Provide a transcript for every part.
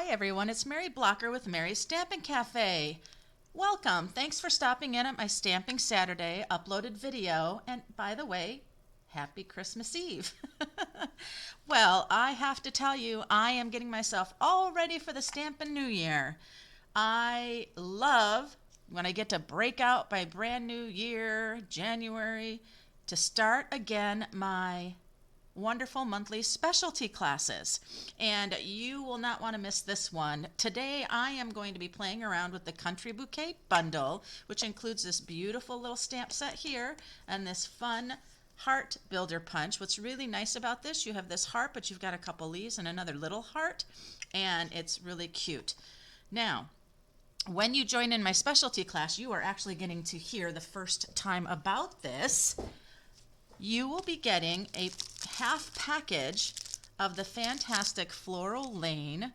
Hi everyone, it's Mary Blocker with Mary's Stampin' Cafe. Welcome, thanks for stopping in at my Stamping Saturday uploaded video, and by the way, happy Christmas Eve. Well, I have to tell you, I am getting myself all ready for the Stampin' New Year. I love when I get to break out by brand new year, January, to start again my wonderful monthly specialty classes, and you will not want to miss this one. Today I am going to be playing around with the Country Bouquet bundle, which includes this beautiful little stamp set here and this fun heart builder punch. What's really nice about this, you have this heart, but you've got a couple leaves and another little heart, and it's really cute. Now, when you join in my specialty class, you are actually getting to hear the first time about this. You will be getting a half package of the fantastic Floral Lane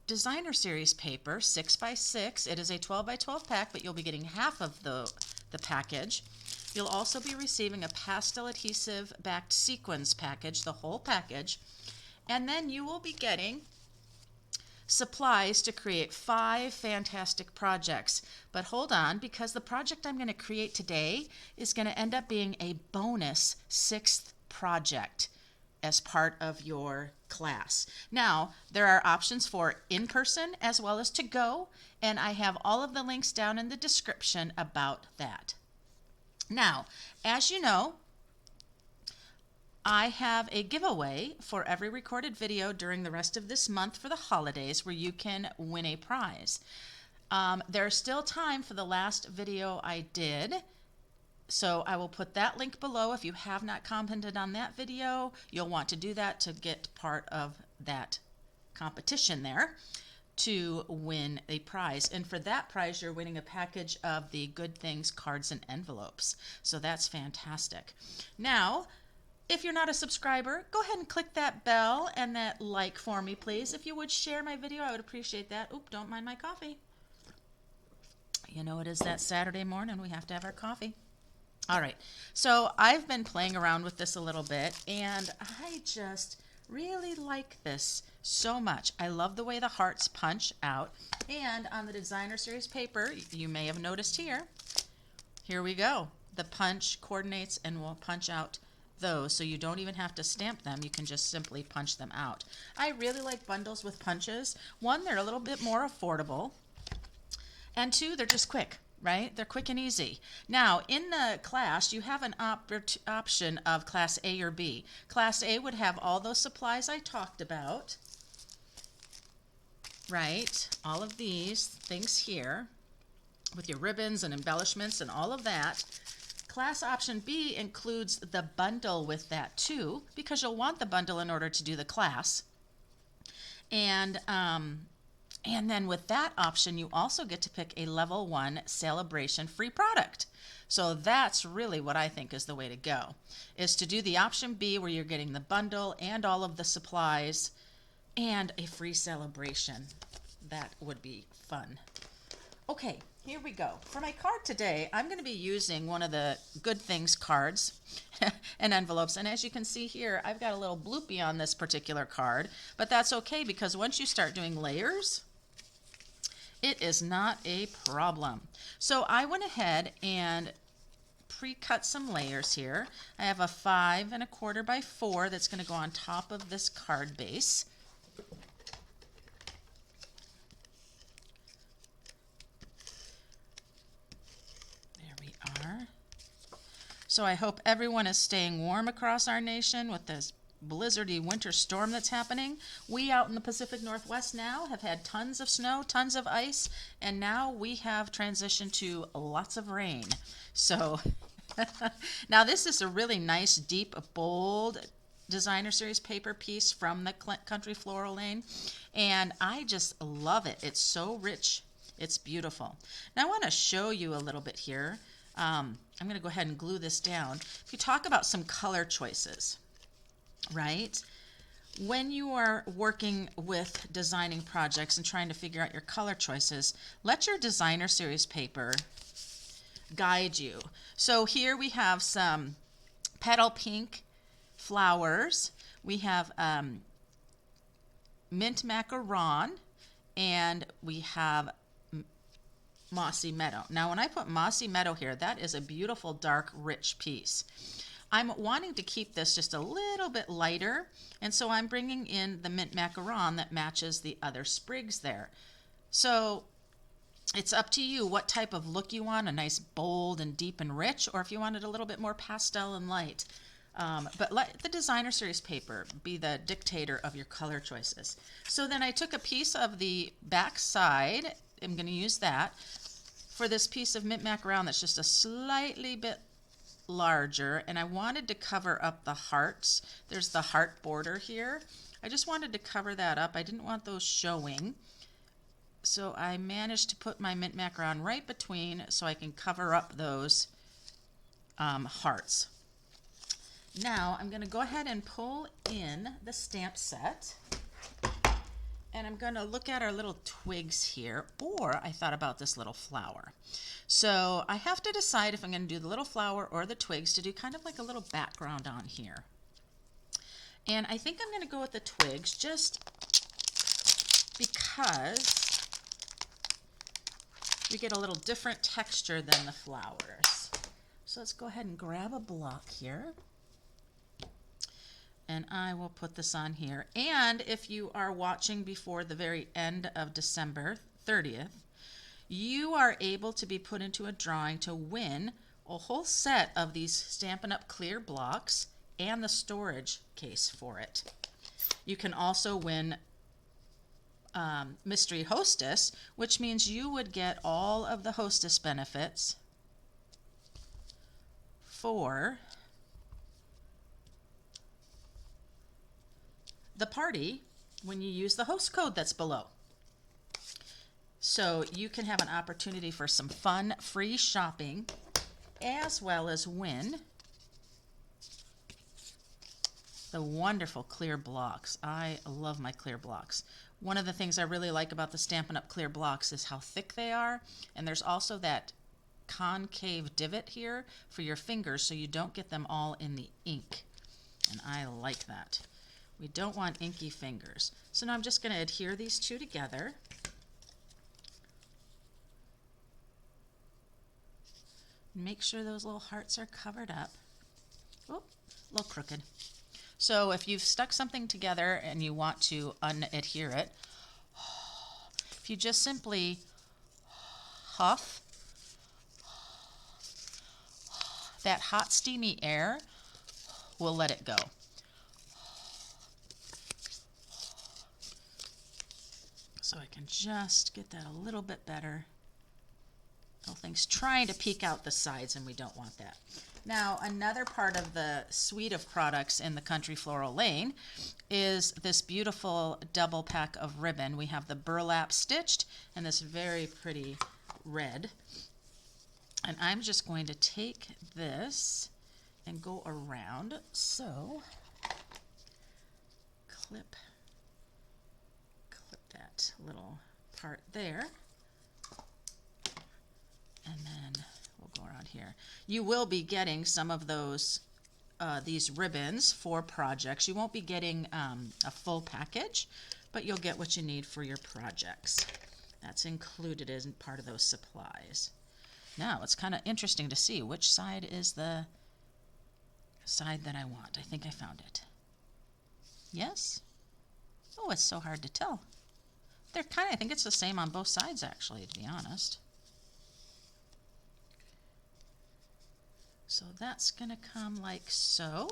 Designer Series paper, 6x6. It is a 12x12 pack, but you'll be getting half of the package. You'll also be receiving a pastel adhesive backed sequins package, the whole package. And then you will be getting supplies to create 5 fantastic projects. But hold on, because the project I'm going to create today is going to end up being a bonus 6th project as part of your class. Now, there are options for in-person as well as to go, and I have all of the links down in the description about that. Now, as you know, I have a giveaway for every recorded video during the rest of this month for the holidays where you can win a prize. There's still time for the last video I did, so I will put that link below. If you have not commented on that video, you'll want to do that to get part of that competition there to win a prize. And for that prize, you're winning a package of the Good Things cards and envelopes. So that's fantastic. Now, if you're not a subscriber, go ahead and click that bell and that like for me, please. If you would share my video, I would appreciate that. Oop, don't mind my coffee. You know, it is that Saturday morning. We have to have our coffee. All right, so I've been playing around with this a little bit, and I just really like this so much. I love the way the hearts punch out. And on the Designer Series paper, you may have noticed here we go. The punch coordinates and will punch out those, so you don't even have to stamp them. You can just simply punch them out. I really like bundles with punches. One, they're a little bit more affordable, and two, they're just quick, right? They're quick and easy. Now, in the class, you have an option of Class A or B. Class A would have all those supplies I talked about, right? All of these things here with your ribbons and embellishments and all of that. Class option B includes the bundle with that too, because you'll want the bundle in order to do the class. And then with that option, you also get to pick a level 1 celebration free product. So that's really what I think is the way to go, is to do the option B where you're getting the bundle and all of the supplies and a free celebration. That would be fun. Okay, here we go. For my card today, I'm going to be using one of the Good Things cards and envelopes. And as you can see here, I've got a little bloopy on this particular card, but that's okay because once you start doing layers, it is not a problem. So I went ahead and pre-cut some layers here. I have a 5 1/4 by 4 that's going to go on top of this card base. So I hope everyone is staying warm across our nation with this blizzardy winter storm that's happening. We out in the Pacific Northwest now have had tons of snow, tons of ice, and now we have transitioned to lots of rain. So now this is a really nice, deep, bold Designer Series paper piece from the Country Floral Lane, and I just love it. It's so rich. It's beautiful. Now I want to show you a little bit here. I'm going to go ahead and glue this down. If you talk about some color choices, right? When you are working with designing projects and trying to figure out your color choices, let your Designer Series paper guide you. So here we have some petal pink flowers. We have mint macaron, and we have Mossy Meadow. Now when I put Mossy Meadow here, that is a beautiful dark rich piece. I'm wanting to keep this just a little bit lighter, and so I'm bringing in the mint macaron that matches the other sprigs there. So it's up to you what type of look you want, a nice bold and deep and rich, or if you want it a little bit more pastel and light. But let the designer series paper be the dictator of your color choices. So then I took a piece of the back side, I'm going to use that, for this piece of mint macaron that's just a slightly bit larger, and I wanted to cover up the hearts. There's the heart border here. I just wanted to cover that up. I didn't want those showing. So I managed to put my mint macaron right between so I can cover up those hearts. Now I'm going to go ahead and pull in the stamp set, and I'm going to look at our little twigs here, or I thought about this little flower. So I have to decide if I'm going to do the little flower or the twigs to do kind of like a little background on here. And I think I'm going to go with the twigs just because we get a little different texture than the flowers. So let's go ahead and grab a block here. And I will put this on here. And if you are watching before the very end of December 30th, you are able to be put into a drawing to win a whole set of these Stampin' Up! Clear blocks and the storage case for it. You can also win Mystery Hostess, which means you would get all of the hostess benefits for the party when you use the host code that's below. So you can have an opportunity for some fun, free shopping, as well as win the wonderful clear blocks. I love my clear blocks. One of the things I really like about the Stampin' Up! Clear blocks is how thick they are, and there's also that concave divot here for your fingers so you don't get them all in the ink, and I like that. We don't want inky fingers. So now I'm just going to adhere these two together. Make sure those little hearts are covered up. Oh, a little crooked. So if you've stuck something together and you want to unadhere it, if you just simply huff, that hot steamy air will let it go. So I can just get that a little bit better. Little things trying to peek out the sides, and we don't want that. Now, another part of the suite of products in the Country Floral Lane is this beautiful double pack of ribbon. We have the burlap stitched and this very pretty red. And I'm just going to take this and go around. So, clip that little part there, and then we'll go around here. You will be getting some of those these ribbons for projects. You won't be getting a full package, but you'll get what you need for your projects. That's included as part of those supplies. Now it's kind of interesting to see which side is the side that I want. I think I found it. Yes? Oh, it's so hard to tell. They're kind of, I think it's the same on both sides actually, to be honest. So that's going to come like so,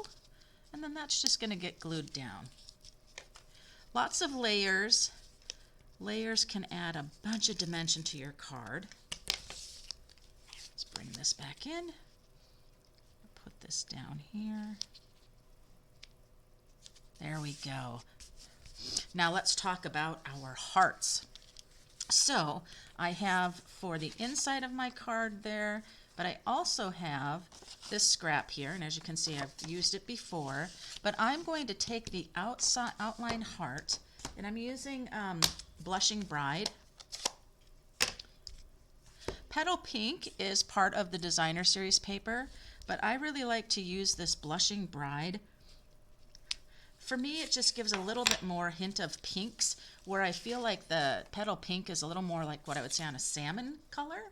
and then that's just going to get glued down. Lots of layers. Layers can add a bunch of dimension to your card. Let's bring this back in. Put this down here. There we go. Now let's talk about our hearts. So I have for the inside of my card there, but I also have this scrap here, and as you can see I've used it before, but I'm going to take the outside outline heart, and I'm using Blushing Bride. Petal Pink is part of the designer series paper, but I really like to use this Blushing Bride For me, it just gives a little bit more hint of pinks, where I feel like the petal pink is a little more like what I would say on a salmon color.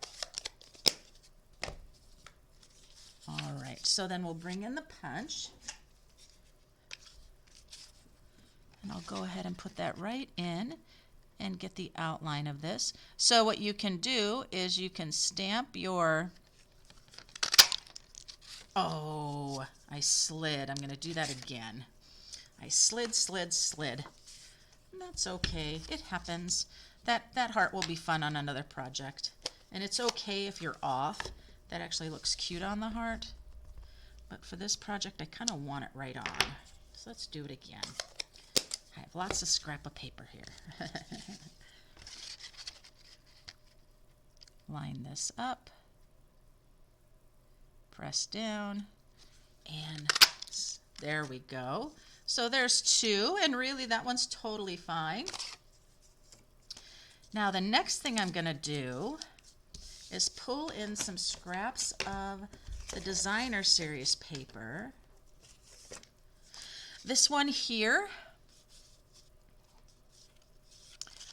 All right, so then we'll bring in the punch. And I'll go ahead and put that right in and get the outline of this. So what you can do is you can stamp your, oh, I slid. I'm going to do that again. I slid. And that's okay. It happens. That heart will be fun on another project. And it's okay if you're off. That actually looks cute on the heart. But for this project, I kind of want it right on. So let's do it again. I have lots of scrap of paper here. Line this up. Press down. And there we go. So there's two, and really that one's totally fine. Now the next thing I'm going to do is pull in some scraps of the Designer Series paper. This one here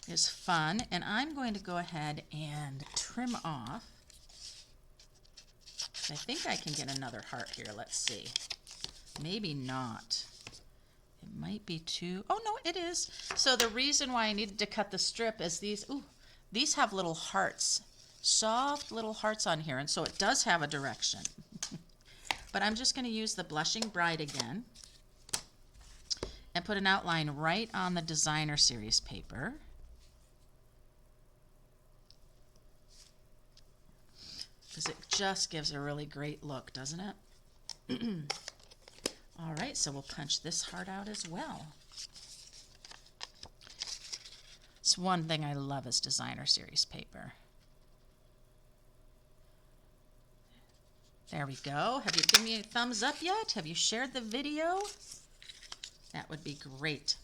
is fun, and I'm going to go ahead and trim off. I think I can get another heart here. Let's see. Maybe not. It might be too, oh no, it is. So the reason why I needed to cut the strip is these have little hearts, soft little hearts on here, and so it does have a direction. But I'm just going to use the Blushing Bride again and put an outline right on the Designer Series paper. Because it just gives a really great look, doesn't it? All right, so we'll punch this heart out as well. It's one thing I love is Designer Series paper. There we go. Have you given me a thumbs up yet? Have you shared the video? That would be great.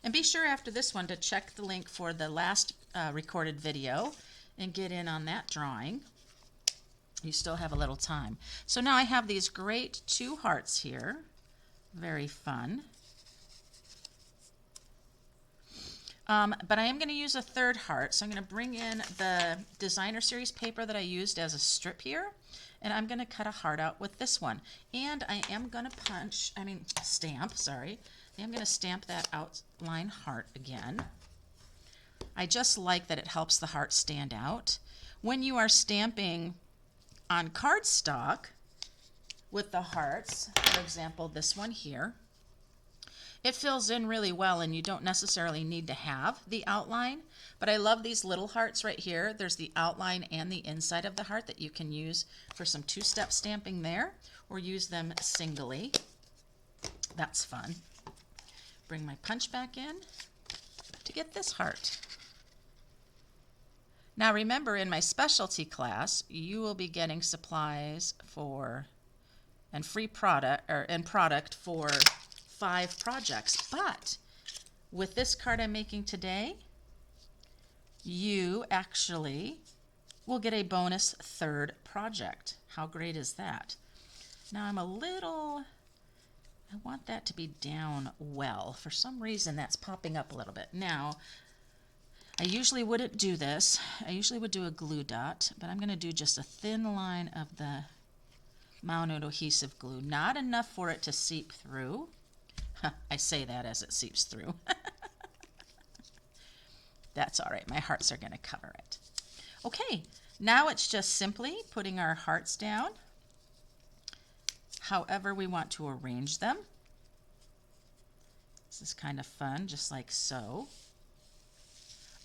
And be sure after this one to check the link for the last recorded video and get in on that drawing. You still have a little time. So now I have these great two hearts here. Very fun. But I am going to use a third heart, so I'm going to bring in the Designer Series paper that I used as a strip here, and I'm going to cut a heart out with this one. And I am going to stamp, sorry. I am going to stamp that outline heart again. I just like that it helps the heart stand out. When you are stamping on cardstock with the hearts, for example, this one here, it fills in really well and you don't necessarily need to have the outline, but I love these little hearts right here. There's the outline and the inside of the heart that you can use for some two-step stamping there, or use them singly. That's fun. Bring my punch back in to get this heart. Now remember, in my specialty class, you will be getting supplies for and free product for 5 projects. But with this card I'm making today, you actually will get a bonus 3rd project. How great is that? Now I want that to be down well. For some reason that's popping up a little bit. Now, I usually wouldn't do this. I usually would do a glue dot, but I'm going to do just a thin line of the Mounted Adhesive Glue. Not enough for it to seep through. I say that as it seeps through. That's all right. My hearts are going to cover it. Okay, now it's just simply putting our hearts down however we want to arrange them. This is kind of fun, just like so.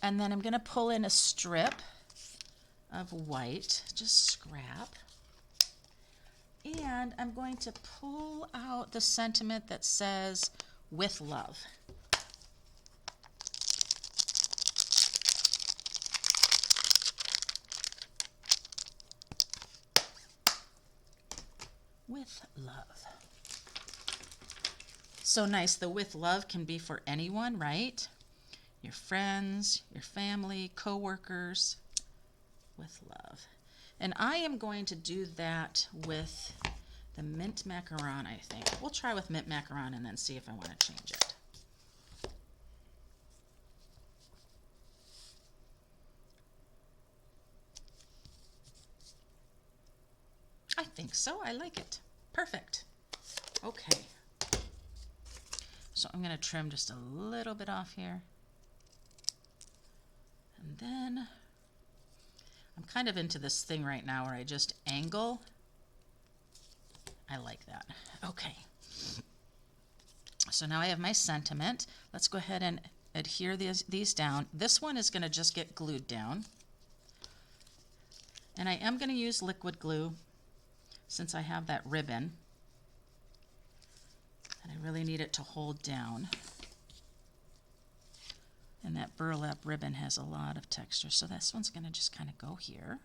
And then I'm going to pull in a strip of white, just scrap. And I'm going to pull out the sentiment that says, "With love." With love. So nice. The "with love" can be for anyone, right? Your friends, your family, co-workers. With love. And I am going to do that with The mint macaron, I think. We'll try with mint macaron and then see if I want to change it. I think so. I like it. Perfect. Okay. So I'm going to trim just a little bit off here. And then I'm kind of into this thing right now where I just angle. I like that. Okay. So now I have my sentiment. Let's go ahead and adhere these down. This one is going to just get glued down. And I am going to use liquid glue since I have that ribbon. And I really need it to hold down. And that burlap ribbon has a lot of texture. So this one's going to just kind of go here.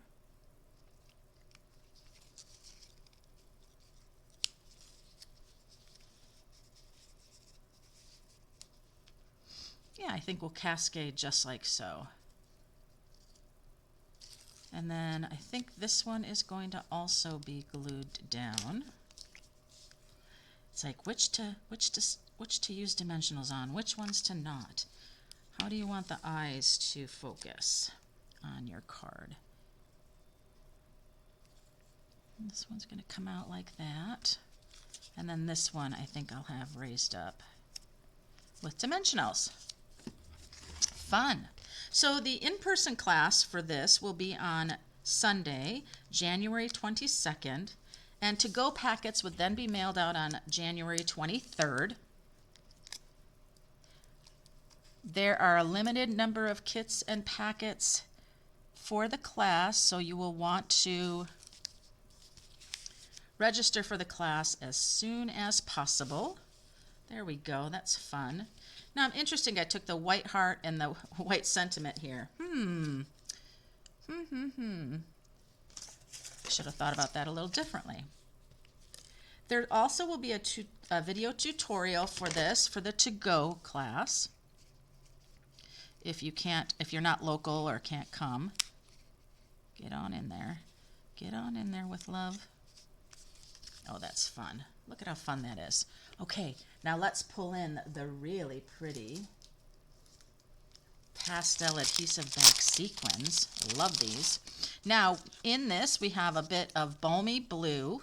Yeah, I think we'll cascade just like so. And then I think this one is going to also be glued down. It's like which to use dimensionals on, which ones to not. How do you want the eyes to focus on your card? And this one's going to come out like that. And then this one I think I'll have raised up with dimensionals. Fun. So the in-person class for this will be on Sunday, January 22nd, and to-go packets would then be mailed out on January 23rd. There are a limited number of kits and packets for the class, so you will want to register for the class as soon as possible. There we go. That's fun. Now, I'm interested. I took the white heart and the white sentiment here. Should have thought about that a little differently. There also will be a video tutorial for this, for the to-go class. If you're not local or can't come, get on in there. Get on in there with love. Oh, that's fun. Look at how fun that is. Okay, now let's pull in the really pretty pastel adhesive back sequins. Love these. Now, in this, we have a bit of balmy blue,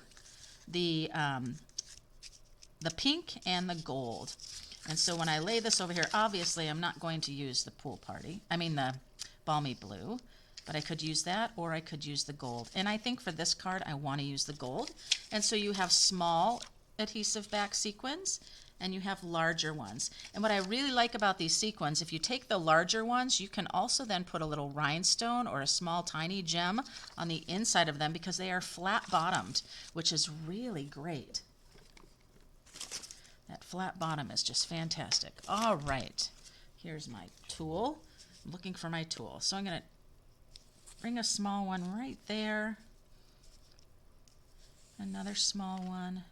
the pink, and the gold. And so when I lay this over here, obviously I'm not going to use the the balmy blue, but I could use that or I could use the gold. And I think for this card, I want to use the gold. And so you have small adhesive back sequins and you have larger ones. And what I really like about these sequins, if you take the larger ones, you can also then put a little rhinestone or a small tiny gem on the inside of them because they are flat bottomed, which is really great. That flat bottom is just fantastic. All right, here's my tool. I'm looking for my tool. So I'm going to bring a small one right there. Another small one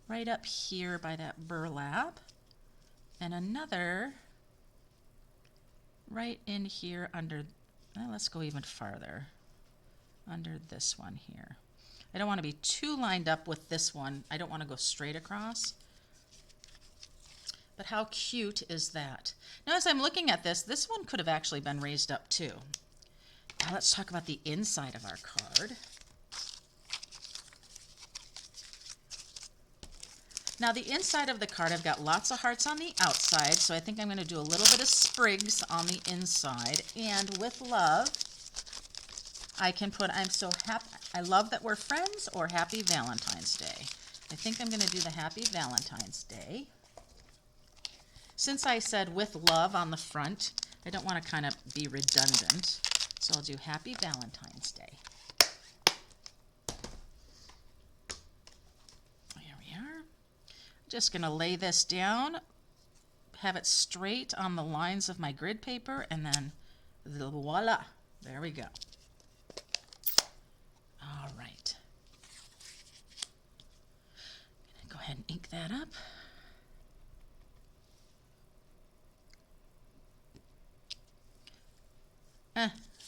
right up here by that burlap. And another right in here under, let's go even farther, under this one here. I don't want to be too lined up with this one. I don't want to go straight across. But how cute is that? Now as I'm looking at this, this one could have actually been raised up too. Now let's talk about the inside of our card. Now the inside of the card, I've got lots of hearts on the outside, so I think I'm going to do a little bit of sprigs on the inside. And with love, I can put, I'm so happy, I love that we're friends, or Happy Valentine's Day. I think I'm going to do the Happy Valentine's Day. Since I said with love on the front, I don't want to kind of be redundant, so I'll do Happy Valentine's Day. There we are. Just going to lay this down, have it straight on the lines of my grid paper, and then voila, there we go. All right. I'm going to go ahead and ink that up.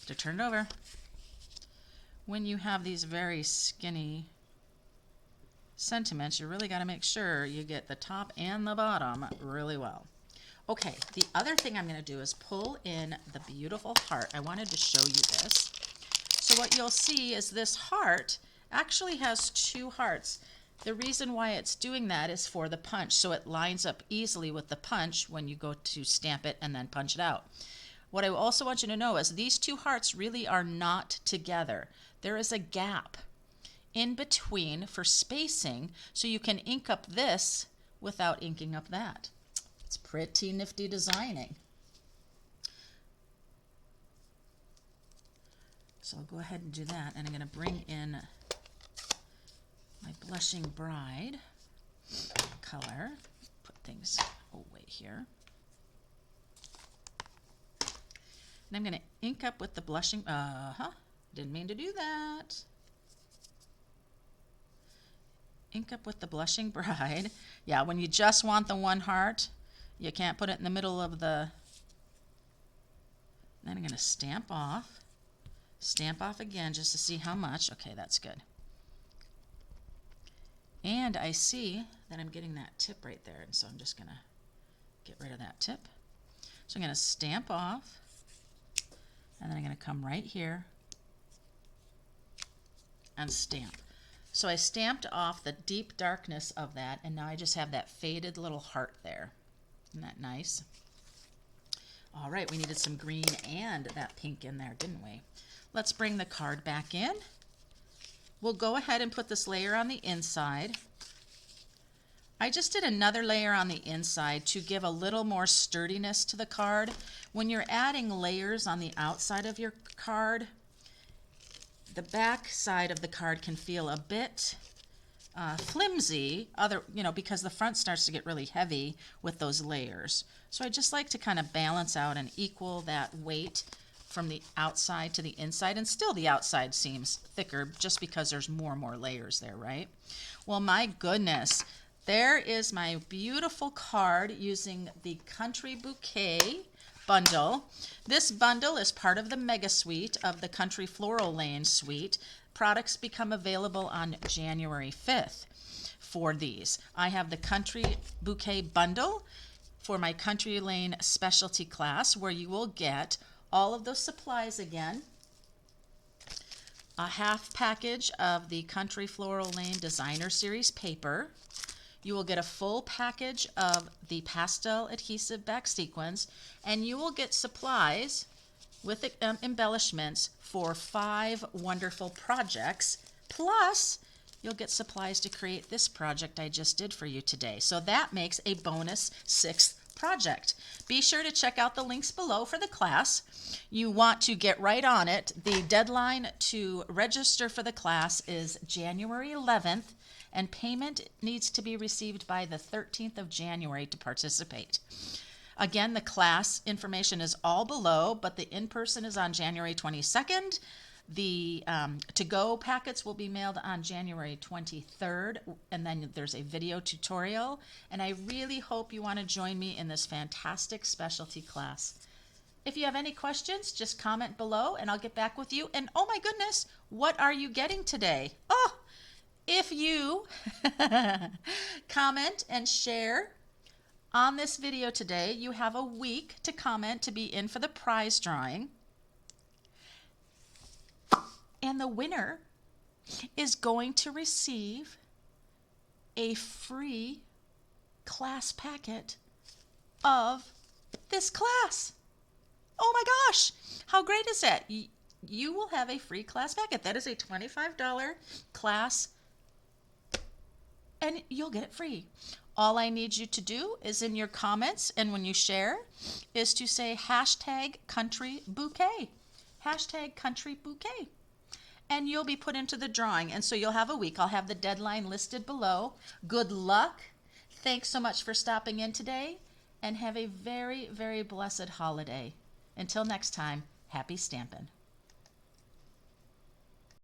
To turn it over. When you have these very skinny sentiments, you really got to make sure you get the top and the bottom really well. Okay, the other thing I'm going to do is pull in the beautiful heart. I wanted to show you this. So what you'll see is this heart actually has two hearts. The reason why it's doing that is for the punch, so it lines up easily with the punch when you go to stamp it and then punch it out. What I also want you to know is these two hearts really are not together. There is a gap in between for spacing, so you can ink up this without inking up that. It's pretty nifty designing. So I'll go ahead and do that, and I'm going to bring in my Blushing Bride color. Put things away here. And I'm going to ink up with the blushing, didn't mean to do that. Ink up with the Blushing Bride. Yeah, when you just want the one heart, you can't put it in the middle of the, then I'm going to stamp off again just to see how much. Okay, that's good. And I see that I'm getting that tip right there, and so I'm just going to get rid of that tip. So I'm going to stamp off, and then I'm going to come right here and stamp. So I stamped off the deep darkness of that, and now I just have that faded little heart there. Isn't that nice? All right, we needed some green and that pink in there, didn't we? Let's bring the card back in. We'll go ahead and put this layer on the inside. I just did another layer on the inside to give a little more sturdiness to the card. When you're adding layers on the outside of your card, the back side of the card can feel a bit flimsy, because the front starts to get really heavy with those layers. So I just like to kind of balance out and equal that weight from the outside to the inside, and still the outside seems thicker just because there's more and more layers there, right? Well, my goodness, there is my beautiful card using the Country Bouquet bundle. This bundle is part of the Mega Suite of the Country Floral Lane Suite. Products become available on January 5th for these. I have the Country Bouquet bundle for my Country Lane specialty class, where you will get all of those supplies again, a half package of the Country Floral Lane Designer Series paper. You will get a full package of the pastel adhesive back sequins, and you will get supplies with embellishments for 5 wonderful projects, plus you'll get supplies to create this project I just did for you today. So that makes a bonus 6th project. Be sure to check out the links below for the class. You want to get right on it. The deadline to register for the class is January 11th, and payment needs to be received by the 13th of January to participate. Again, the class information is all below, but the in-person is on January 22nd. The to-go packets will be mailed on January 23rd, and then there's a video tutorial. And I really hope you want to join me in this fantastic specialty class. If you have any questions, just comment below and I'll get back with you. And oh my goodness, what are you getting today? Oh, if you comment and share on this video today, you have a week to comment to be in for the prize drawing. And the winner is going to receive a free class packet of this class. Oh my gosh, how great is that? You will have a free class packet. That is a $25 class, and you'll get it free. All I need you to do is in your comments and when you share is to say #CountryBouquet, #CountryBouquet. And you'll be put into the drawing. And so you'll have a week. I'll have the deadline listed below. Good luck. Thanks so much for stopping in today, and have a very, very blessed holiday. Until next time, happy stampin'.